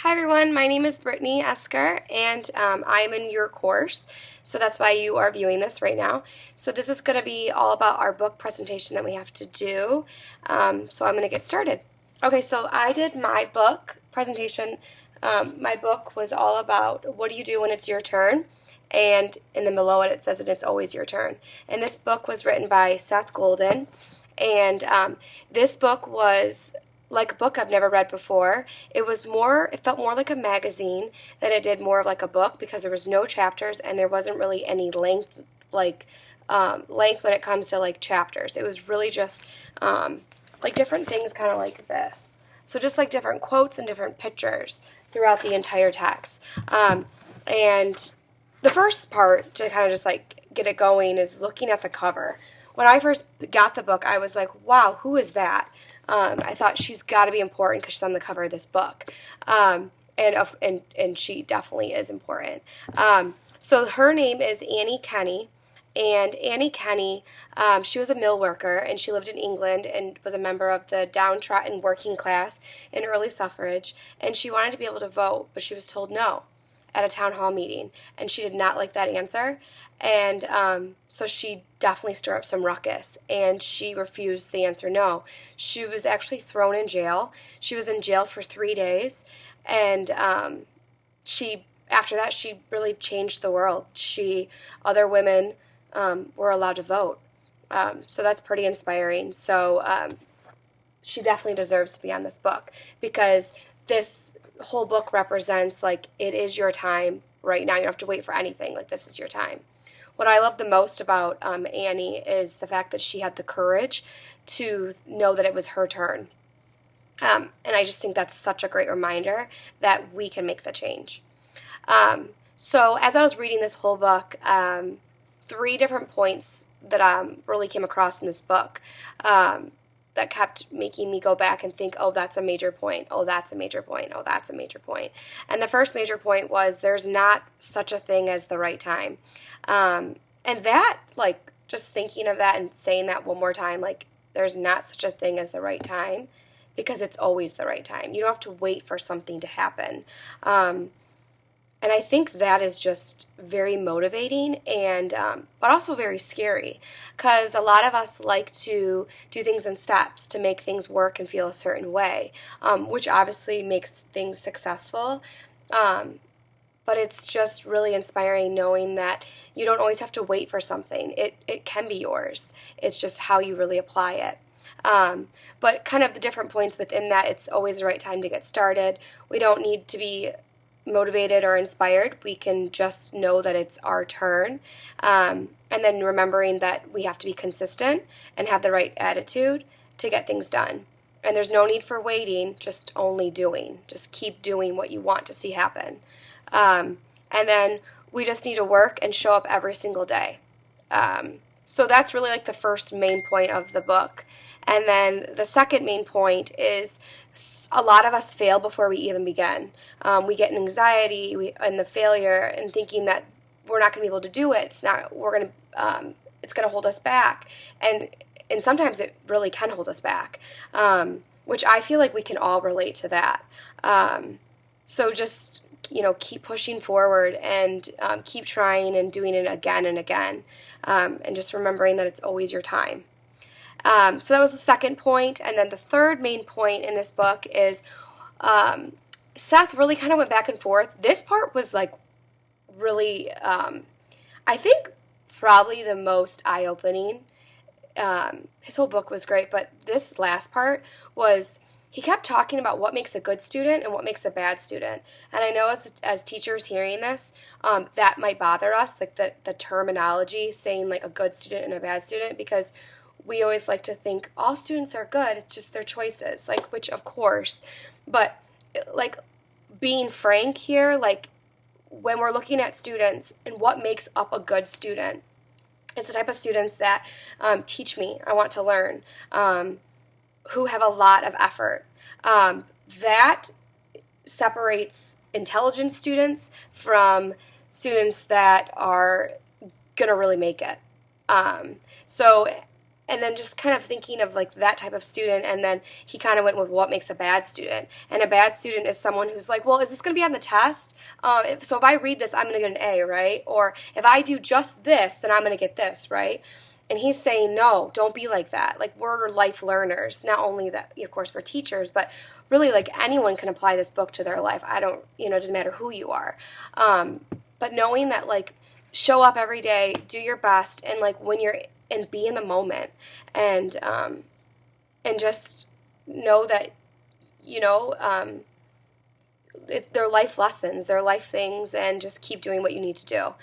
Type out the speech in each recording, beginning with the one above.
Hi everyone, my name is Brittany Esker and I'm in your course, so that's why you are viewing this right now. So this is going to be all about our book presentation that we have to do, so I'm going to get started. Okay, so I did my book presentation. My book was all about what do you do when it's your turn, and in the below it says that it's always your turn. And this book was written by Seth Golden, and this book was like a book I've never read before. It felt more like a magazine than it did more of like a book, because there was no chapters and there wasn't really any length length when it comes to like chapters. It was really just like different things, kind of like this. So just like different quotes and different pictures throughout the entire text. And the first part to kind of just like get it going is looking at the cover. When I first got the book, I was like, wow, who is that? I thought she's got to be important because she's on the cover of this book. And she definitely is important. So her name is Annie Kenney. And Annie Kenney, she was a mill worker, and she lived in England and was a member of the downtrodden working class in early suffrage. And she wanted to be able to vote, but she was told no at a town hall meeting, and she did not like that answer. And so she definitely stirred up some ruckus, and she refused the answer no. She was actually thrown in jail. She was in jail for 3 days, and after that, she really changed the world. Other women were allowed to vote. So that's pretty inspiring. So she definitely deserves to be on this book, because this whole book represents like it is your time right now. You don't have to wait for anything. Like, this is your time. What I love the most about Annie is the fact that she had the courage to know that it was her turn. And I just think that's such a great reminder that we can make the change. So as I was reading this whole book, 3 different points that really came across in this book that kept making me go back and think, oh, that's a major point. Oh, that's a major point. Oh, that's a major point. And the first major point was there's not such a thing as the right time. And that, like, just thinking of that and saying that one more time, like, there's not such a thing as the right time, because it's always the right time. You don't have to wait for something to happen. And I think that is just very motivating, and but also very scary, because a lot of us like to do things in steps to make things work and feel a certain way, which obviously makes things successful. But it's just really inspiring knowing that you don't always have to wait for something. It can be yours. It's just how you really apply it. But kind of the different points within that, it's always the right time to get started. We don't need to be motivated or inspired. We can just know that it's our turn, and then remembering that we have to be consistent and have the right attitude to get things done. And there's no need for waiting, just only doing. Just keep doing what you want to see happen. And then we just need to work and show up every single day. So that's really like the first main point of the book. And then the second main point is a lot of us fail before we even begin. We get an anxiety and the failure, and thinking that we're not going to be able to do it. It's going to hold us back, and sometimes it really can hold us back, which I feel like we can all relate to that. So just keep pushing forward and keep trying and doing it again and again, and just remembering that it's always your time. So that was the second point. And then the third main point in this book is Seth really kind of went back and forth. This part was like really, I think, probably the most eye-opening. His whole book was great, but this last part was, he kept talking about what makes a good student and what makes a bad student. And I know as teachers hearing this, that might bother us, like the terminology, saying like a good student and a bad student, because we always like to think all students are good, it's just their choices, like, which of course, but like being frank here, like when we're looking at students and what makes up a good student, it's the type of students that teach me, I want to learn, who have a lot of effort. That separates intelligent students from students that are going to really make it. So and then just kind of thinking of like that type of student, and then he kind of went with what makes a bad student. And a bad student is someone who's like, well, is this going to be on the test? So if I read this, I'm going to get an A, right? Or if I do just this, then I'm going to get this, right? And he's saying, no, don't be like that. Like, we're life learners. Not only that, of course, we're teachers, but really, like, anyone can apply this book to their life. It doesn't matter who you are. But knowing that, like, show up every day, do your best, and like and be in the moment, and just know that they're life lessons, they're life things, and just keep doing what you need to do.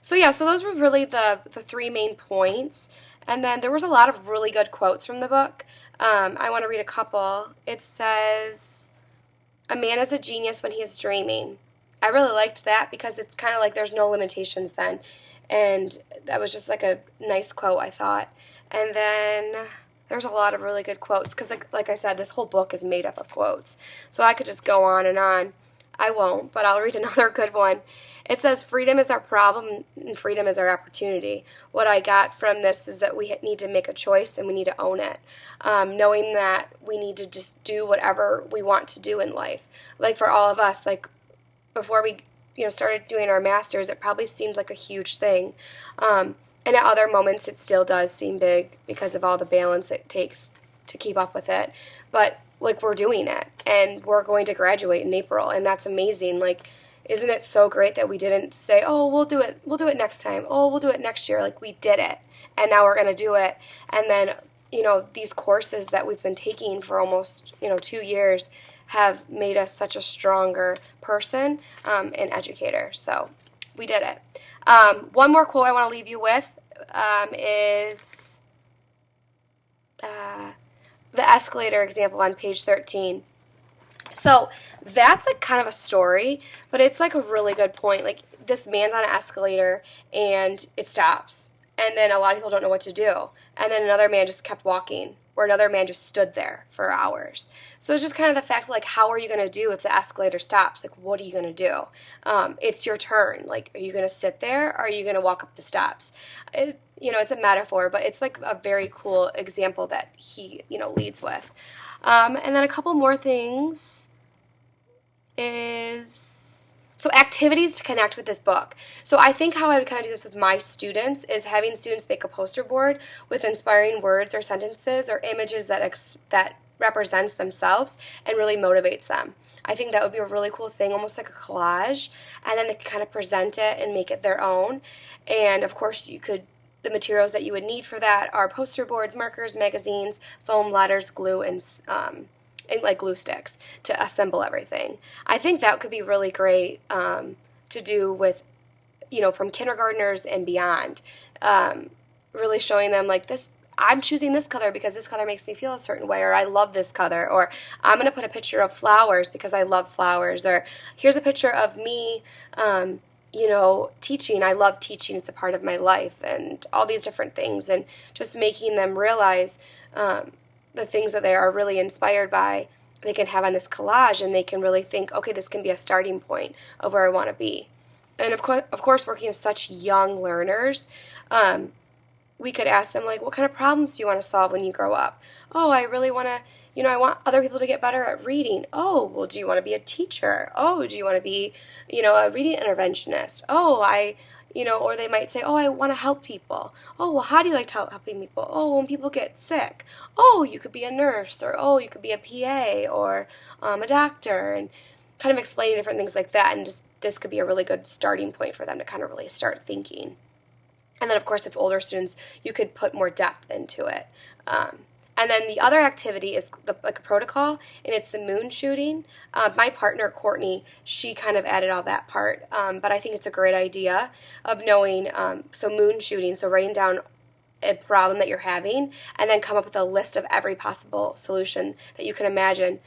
So those were really the three main points, and then there was a lot of really good quotes from the book. I want to read a couple. It says, "A man is a genius when he is dreaming." I really liked that because it's kind of like there's no limitations then. And that was just like a nice quote, I thought. And then there's a lot of really good quotes because, like I said, this whole book is made up of quotes. So I could just go on and on. I won't, but I'll read another good one. It says, "Freedom is our problem and freedom is our opportunity." What I got from this is that we need to make a choice and we need to own it. Knowing that we need to just do whatever we want to do in life. Like for all of us, like before we started doing our masters, it probably seemed like a huge thing. And at other moments it still does seem big because of all the balance it takes to keep up with it. But like, we're doing it, and we're going to graduate in April, and that's amazing. Like, isn't it so great that we didn't say, oh, we'll do it next time, oh, we'll do it next year. Like, we did it, and now we're going to do it. And then these courses that we've been taking for almost 2 years have made us such a stronger person and educator. So we did it. One more quote I want to leave you with is the escalator example on page 13. So that's like kind of a story, but it's like a really good point. Like, this man's on an escalator and it stops, and then a lot of people don't know what to do, and then another man just kept walking, or another man just stood there for hours. So it's just kind of the fact, like, how are you going to do if the escalator stops? Like, what are you going to do? It's your turn. Like, are you going to sit there, or are you going to walk up the steps? It's a metaphor, but it's like a very cool example that he, leads with. And then a couple more things is... So activities to connect with this book. So I think how I would kind of do this with my students is having students make a poster board with inspiring words or sentences or images that represents themselves and really motivates them. I think that would be a really cool thing, almost like a collage, and then they can kind of present it and make it their own. And of course, the materials that you would need for that are poster boards, markers, magazines, foam, letters, glue, and like glue sticks to assemble everything. I think that could be really great to do with, from kindergartners and beyond. Really showing them, like, this, I'm choosing this color because this color makes me feel a certain way, or I love this color, or I'm going to put a picture of flowers because I love flowers, or here's a picture of me, teaching. I love teaching. It's a part of my life, and all these different things, and just making them realize the things that they are really inspired by, they can have on this collage, and they can really think, okay, this can be a starting point of where I want to be. And of course, working with such young learners, we could ask them, like, what kind of problems do you want to solve when you grow up? Oh, I really want to, I want other people to get better at reading. Oh, well, do you want to be a teacher? Oh, do you want to be, a reading interventionist? Oh, or they might say, oh, I want to help people. Oh, well, how do you like to helping people? Oh, when people get sick. Oh, you could be a nurse, or oh, you could be a PA, or a doctor, and kind of explaining different things like that. And just this could be a really good starting point for them to kind of really start thinking. And then, of course, if older students, you could put more depth into it. And then the other activity is like a protocol, and it's the moon shooting. My partner, Courtney, she kind of added all that part, but I think it's a great idea of knowing, so moon shooting, so writing down a problem that you're having, and then come up with a list of every possible solution that you can imagine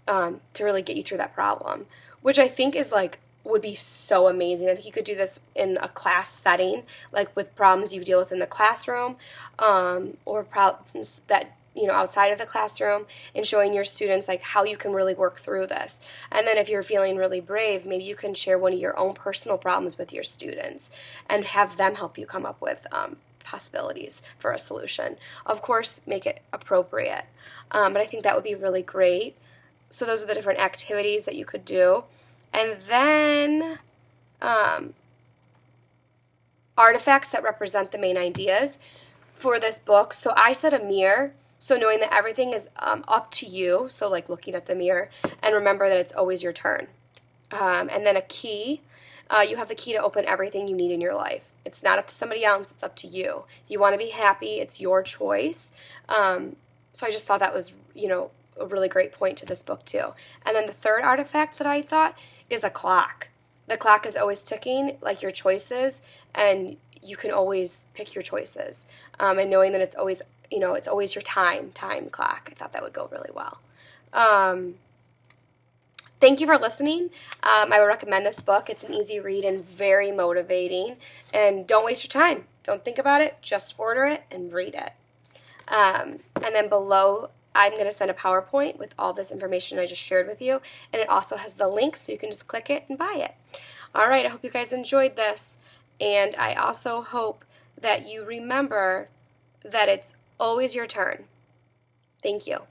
to really get you through that problem, which I think is would be so amazing. I think you could do this in a class setting, like with problems you deal with in the classroom, or problems that outside of the classroom, and showing your students like how you can really work through this. And then if you're feeling really brave, maybe you can share one of your own personal problems with your students and have them help you come up with possibilities for a solution. Of course, make it appropriate. But I think that would be really great. So those are the different activities that you could do. And then artifacts that represent the main ideas for this book. So I said a mirror, so knowing that everything is up to you, so like looking at the mirror, and remember that it's always your turn. And then a key, you have the key to open everything you need in your life. It's not up to somebody else, it's up to you. If you want to be happy, it's your choice. So I just thought that was, a really great point to this book too. And then the third artifact that I thought is a clock. The clock is always ticking, like your choices, and you can always pick your choices. And knowing that it's always, it's always your time clock. I thought that would go really well. Thank you for listening. I would recommend this book. It's an easy read and very motivating. And don't waste your time. Don't think about it. Just order it and read it. And then below, I'm going to send a PowerPoint with all this information I just shared with you. And it also has the link, so you can just click it and buy it. All right, I hope you guys enjoyed this. And I also hope that you remember that it's always your turn. Thank you.